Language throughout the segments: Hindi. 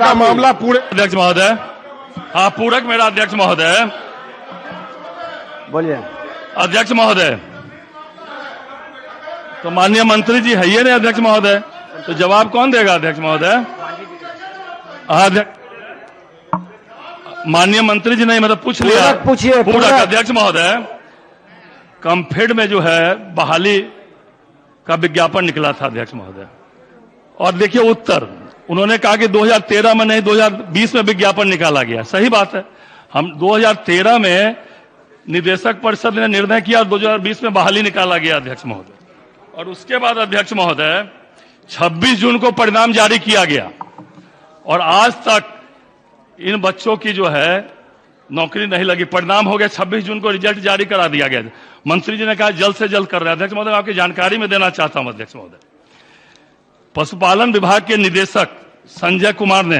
मेरा मामला पूरे अध्यक्ष महोदय, हाँ पूरक मेरा अध्यक्ष महोदय। बोलिए अध्यक्ष महोदय, तो माननीय मंत्री जी है ही नहीं अध्यक्ष महोदय, तो जवाब कौन देगा अध्यक्ष महोदय? माननीय मंत्री जी नहीं, मतलब पूछ लिया। पूछिए पूरक अध्यक्ष महोदय, कम्फेड में जो है बहाली का विज्ञापन निकला था अध्यक्ष महोदय, और देखिए उत्तर, उन्होंने कहा कि 2013 में नहीं 2020 में विज्ञापन निकाला गया। सही बात है, हम 2013 में निदेशक परिषद ने निर्णय किया और 2020 में बहाली निकाला गया अध्यक्ष महोदय, और उसके बाद अध्यक्ष महोदय 26 जून को परिणाम जारी किया गया, और आज तक इन बच्चों की जो है नौकरी नहीं लगी। परिणाम हो गया 26 जून को, रिजल्ट जारी करा दिया गया। मंत्री जी ने कहा जल्द से जल्द कर रहे हैं। अध्यक्ष महोदय, आपकी जानकारी में देना चाहता हूं अध्यक्ष महोदय, पशुपालन विभाग के निदेशक संजय कुमार ने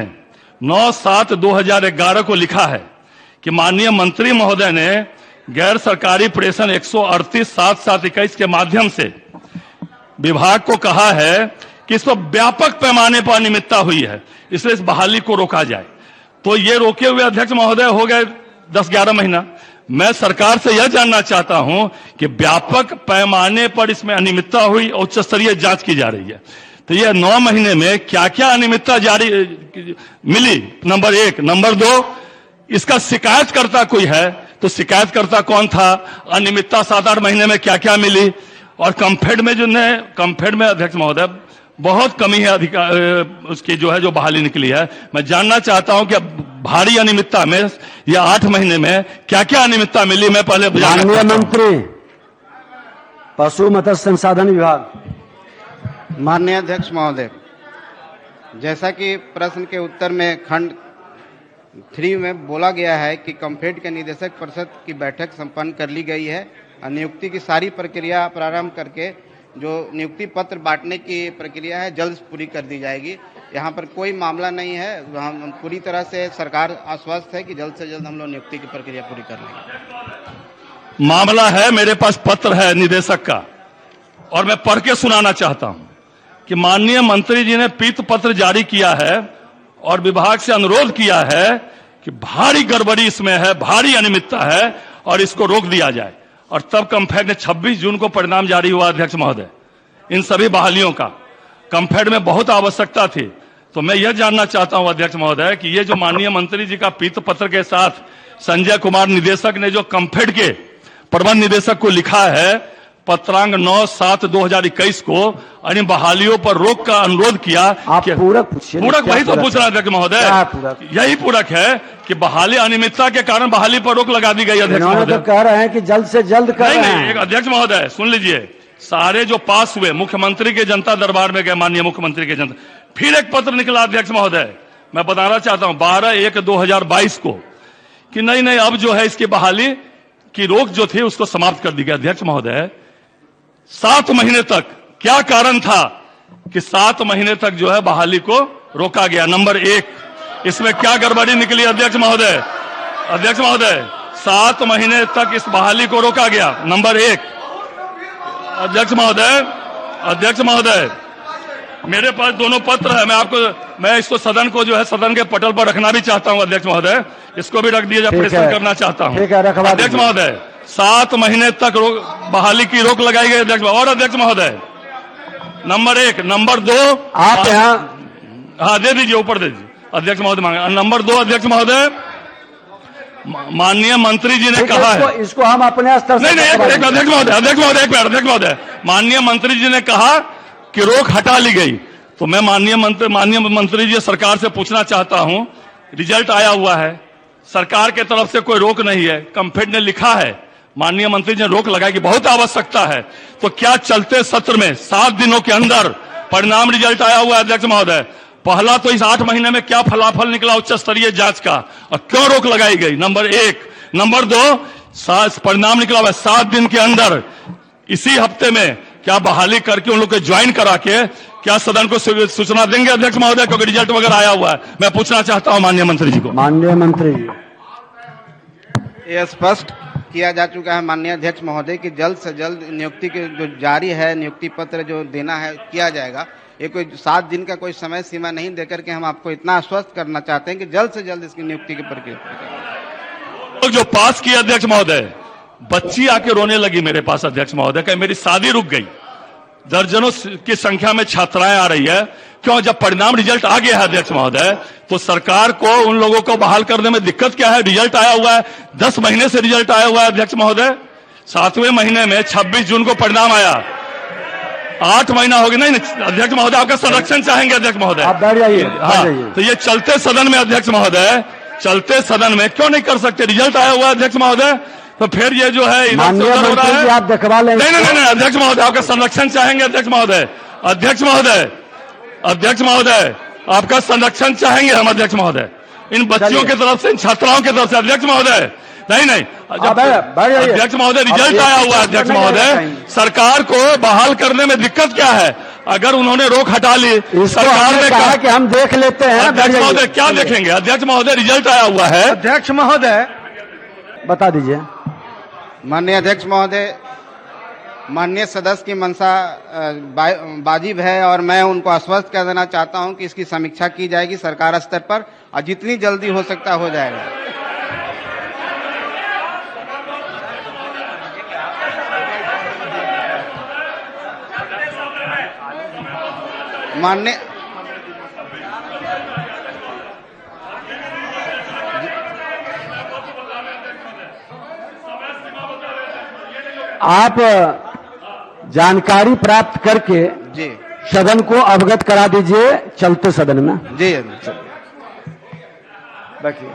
9/7/2011 को लिखा है कि माननीय मंत्री महोदय ने गैर सरकारी प्रेषण 138/7/21 के माध्यम से विभाग को कहा है कि इस पर व्यापक पैमाने पर अनियमितता हुई है, इसलिए इस बहाली को रोका जाए। तो ये रोके हुए अध्यक्ष महोदय हो गए 10-11 महीना। मैं सरकार से यह जानना चाहता हूं कि व्यापक पैमाने पर इसमें अनियमितता हुई, उच्च स्तरीय जांच की जा रही है, तो यह 9 महीने में क्या क्या अनियमितता जारी मिली, नंबर 1। नंबर 2, इसका शिकायतकर्ता कोई है तो शिकायतकर्ता कौन था, अनियमितता 7-8 महीने में क्या क्या मिली, और कम्फेड में कम्फेड में अध्यक्ष महोदय बहुत कमी है उसकी जो है जो बहाली निकली है। मैं जानना चाहता हूं कि भारी अनियमितता में या 8 महीने में क्या क्या अनियमितता मिली, मैं पहले माननीय मंत्री पशु मत्स्य संसाधन विभाग। माननीय अध्यक्ष महोदय, जैसा कि प्रश्न के उत्तर में खंड 3 में बोला गया है कि कम्फेड के निदेशक परिषद की बैठक संपन्न कर ली गई है, नियुक्ति की सारी प्रक्रिया प्रारंभ करके जो नियुक्ति पत्र बांटने की प्रक्रिया है जल्द पूरी कर दी जाएगी। यहाँ पर कोई मामला नहीं है, हम पूरी तरह से सरकार आश्वस्त है कि जल्द से जल्द हम लोग नियुक्ति की प्रक्रिया पूरी कर लेंगे। मामला है, मेरे पास पत्र है निदेशक का, और मैं पढ़ के सुनाना चाहता हूं कि माननीय मंत्री जी ने पीत पत्र जारी किया है और विभाग से अनुरोध किया है कि भारी गड़बड़ी इसमें है, भारी अनियमितता है और इसको रोक दिया जाए, और तब कम्फेड ने 26 जून को परिणाम जारी हुआ अध्यक्ष महोदय इन सभी बहालियों का। कम्फेड में बहुत आवश्यकता थी, तो मैं यह जानना चाहता हूं अध्यक्ष महोदय कि ये जो माननीय मंत्री जी का पीत पत्र के साथ संजय कुमार निदेशक ने जो कम्फेड के प्रबंध निदेशक को लिखा है पत्रांग 9/7/2021 को, इन बहालियों पर रोक का अनुरोध किया। आप पूरक पूछिए। पूरक वही तो पूछ रहा है अध्यक्ष महोदय, यही पूरक है कि बहाली अनियमितता के कारण बहाली पर रोक लगा दी गई। अध्यक्ष महोदय तो कह रहे हैं कि जल्द से जल्द कर रहे हैं। एक अध्यक्ष महोदय सुन लीजिए, सारे जो पास हुए मुख्यमंत्री के जनता दरबार में गए, माननीय मुख्यमंत्री के जनता, फिर एक पत्र निकला अध्यक्ष महोदय, मैं बताना चाहता हूं 12/1/2022 को कि नहीं अब जो है इसकी बहाली की रोक जो थी उसको समाप्त कर दी गई। अध्यक्ष महोदय 7 महीने तक क्या कारण था कि 7 महीने तक जो है बहाली को रोका गया? नंबर 1, इसमें क्या गड़बड़ी निकली अध्यक्ष महोदय? अध्यक्ष महोदय 7 महीने तक इस बहाली को रोका गया, नंबर 1। अध्यक्ष महोदय मेरे पास दोनों पत्र है, मैं इसको सदन को जो है सदन के पटल पर रखना भी चाहता हूं अध्यक्ष महोदय, इसको भी रख दिया, प्रेषण करना चाहता हूं अध्यक्ष महोदय। 7 महीने तक बहाली की रोक लगाई गई अध्यक्ष। और अध्यक्ष महोदय नंबर 1, नंबर 2 आप यहाँ हाँ दे दीजिए, ऊपर दे दीजिए अध्यक्ष महोदय मांगे। नंबर 2 अध्यक्ष महोदय, माननीय मंत्री जी ने कहा है, इसको हम अपने स्तर से नहीं अध्यक्ष महोदय माननीय मंत्री जी ने कहा कि रोक हटा ली गई, तो मैं माननीय मंत्री जी सरकार से पूछना चाहता हूं, रिजल्ट आया हुआ है, सरकार के तरफ से कोई रोक नहीं है, कम्फेड ने लिखा है, माननीय मंत्री जी ने रोक लगाई कि बहुत आवश्यकता है, तो क्या चलते सत्र में 7 दिनों के अंदर परिणाम रिजल्ट आया हुआ है अध्यक्ष महोदय? पहला तो इस 8 महीने में क्या फलाफल निकला उच्च स्तरीय जांच का, और क्यों रोक लगाई गई? नंबर 1। नंबर 2, परिणाम निकला हुआ 7 दिन के अंदर, इसी हफ्ते में क्या बहाली करके उन लोग को ज्वाइन करा के क्या सदन को सूचना देंगे अध्यक्ष महोदय, क्योंकि रिजल्ट वगैरह आया हुआ है? मैं पूछना चाहता हूं माननीय मंत्री जी को। माननीय मंत्री जी, ये स्पष्ट किया जा चुका है माननीय अध्यक्ष महोदय कि जल्द से जल्द नियुक्ति के जो जारी है, नियुक्ति पत्र जो देना है किया जाएगा। ये कोई 7 दिन का कोई समय सीमा नहीं देकर के हम आपको इतना आश्वस्त करना चाहते हैं कि जल्द से जल्द इसकी नियुक्ति की प्रक्रिया। तो जो पास किया अध्यक्ष महोदय, बच्ची आके रोने लगी मेरे पास अध्यक्ष महोदय, कि मेरी शादी रुक गई। दर्जनों की संख्या में छात्राएं आ रही है। क्यों? जब परिणाम रिजल्ट आ गया है अध्यक्ष महोदय, तो सरकार को उन लोगों को बहाल करने में दिक्कत क्या है? रिजल्ट आया हुआ है, 10 महीने से रिजल्ट आया हुआ है अध्यक्ष महोदय। 7वें महीने में 26 जून को परिणाम आया, 8 महीना हो गया। नहीं अध्यक्ष महोदय, आपका संरक्षण चाहेंगे अध्यक्ष महोदय। आप बैठ जाइए, हाँ, तो ये चलते सदन में अध्यक्ष महोदय, चलते सदन में क्यों नहीं कर सकते? रिजल्ट आया हुआ है अध्यक्ष महोदय, तो फिर ये जो है इधर से माननीय उधर हो रहा मंत्री जी, है। आप दिखवा लें। नहीं अध्यक्ष महोदय, आपका संरक्षण चाहेंगे अध्यक्ष महोदय। अध्यक्ष महोदय, अध्यक्ष महोदय, आपका संरक्षण चाहेंगे हम अध्यक्ष महोदय, इन बच्चियों की तरफ से, इन छात्राओं की तरफ से अध्यक्ष महोदय। नहीं अध्यक्ष महोदय, रिजल्ट आया हुआ है अध्यक्ष महोदय, सरकार को बहाल करने में दिक्कत क्या है? अगर उन्होंने रोक हटा ली, सरकार ने कहा कि हम देख लेते हैं। अध्यक्ष महोदय क्या देखेंगे? अध्यक्ष महोदय, रिजल्ट आया हुआ है। अध्यक्ष महोदय बता दीजिए। माननीय अध्यक्ष महोदय, माननीय सदस्य की मंशा वाजिब है और मैं उनको आश्वस्त कर देना चाहता हूं कि इसकी समीक्षा की जाएगी सरकार स्तर पर और जितनी जल्दी हो सकता हो जाएगा। माननीय आप जानकारी प्राप्त करके जी सदन को अवगत करा दीजिए, चलते सदन में। जी बैठिए।